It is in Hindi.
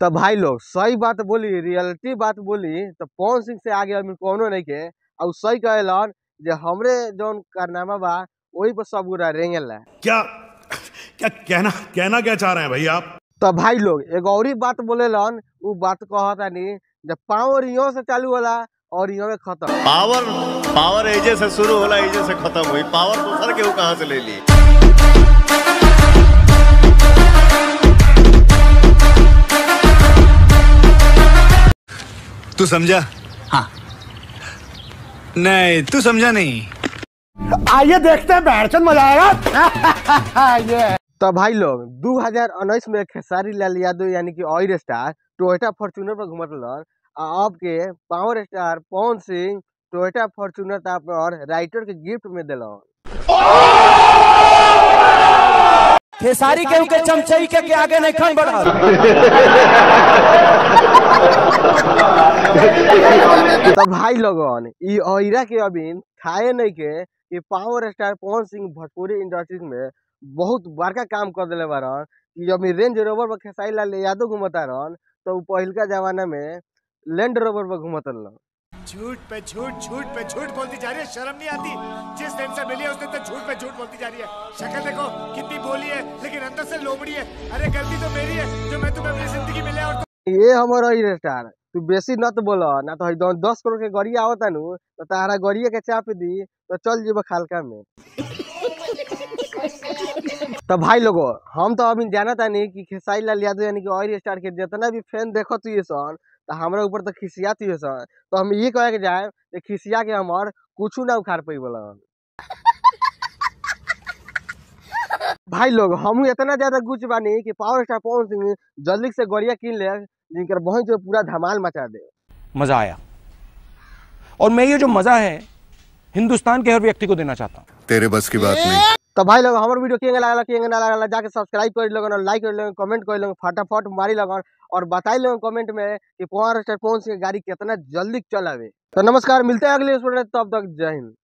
तो भाई लोग सही बात बोली, रियलिटी बात बोली तो पवन सिंह से आगे अभी कौनो नहीं के। और सही कहलन जे हमरे जौन कारनामा बा वही पर सब गुरा रेंगल है। क्या क्या कहना क्या चाह रहे हैं भाई आप? तो भाई लोग एक और ही बात बोलेलन, वो बात कहता नहीं जब पावर इहो से चालू होला और इहो में खत्म। पावर एजे से शुरू होला, एजे से खत्म हुई। पावर दूसर के कहां से ले ली? तू समझा? हाँ। नहीं तू समझा नहीं। आइए देखते हैं, बैठचंद मजा आएगा। ये तो भाई लोग 2019 में खेसारी लाल यादव यानी कि ऑयल स्टार टोयोटा फॉर्च्यूनर पर घूमत रहलन। अब के power star Pawan Singh Toyota Fortuner पर राइटर के गिफ्ट में दिलन। खेसारी के चमचई के आगे नहीं खन बढ़ा। तो भाई लोगन ई ऑयरा के अभी खाए नहीं के कि power star Pawan Singh Bhojpuri industry में बहुत बड़का काम कर दिले बारन। कि जब रेंज रोवर पर खेसारी लाल यादव घूमता रहन तो पहिलका जमाना में लैंड रोवर पर घूमत रहन। झूठ पे झूठ बोलती जा रही है, शर्म नहीं आती? जिस दिन से मिली है उसने तो झूठ पे झूठ बोलती जा रही है। शक्ल देखो कितनी बोली है लेकिन अंदर से लोमड़ी है। अरे गलती तो मेरी है जो मैं तुम्हें अपनी जिंदगी में ले और ये हमारा ही स्टार तू बेसी नत बोल ना तो 10 करोड़ के गड़िया आवता नु तो तारा गड़िया के चाप दी तो चल जीव खालका में। तो भाई लोगो हम तो अभी जानता नहीं कि खेसारी लाल यादव यानी कि ऑयल स्टार के जितना भी फैन देखत हुए सन तो हमारे ऊपर तो खिसियात हुए सन। तो हम ये कहे के जाए कि खिसिया के हमार कुछ ना उखाड़ पाई बोला। भाई लोग हम इतना ज्यादा गुच बानी कि पावर स्टार पवन सिंह जल्दी से गड़िया किन ले जिनकर बहन जो पूरा धमाल मचा दे। मजा आया और मैं ये जो मजा है हिंदुस्तान के हर व्यक्ति को देना चाहता हूँ। तेरे बस की बात नहीं। तो भाई लोग हमारे वीडियो केंगे लागला केंगे ना लागला जाके सब्सक्राइब कर लोगन और लाइक कर लोगन, कमेंट कर लोगन, फटाफट मारी लोगन और बताई लोगन कमेंट में कि पावर स्टार पवन सिंह गाड़ी कितना जल्दी चलावे। तो नमस्कार, मिलते हैं अगले वीडियो में, तब तक जय हिंद।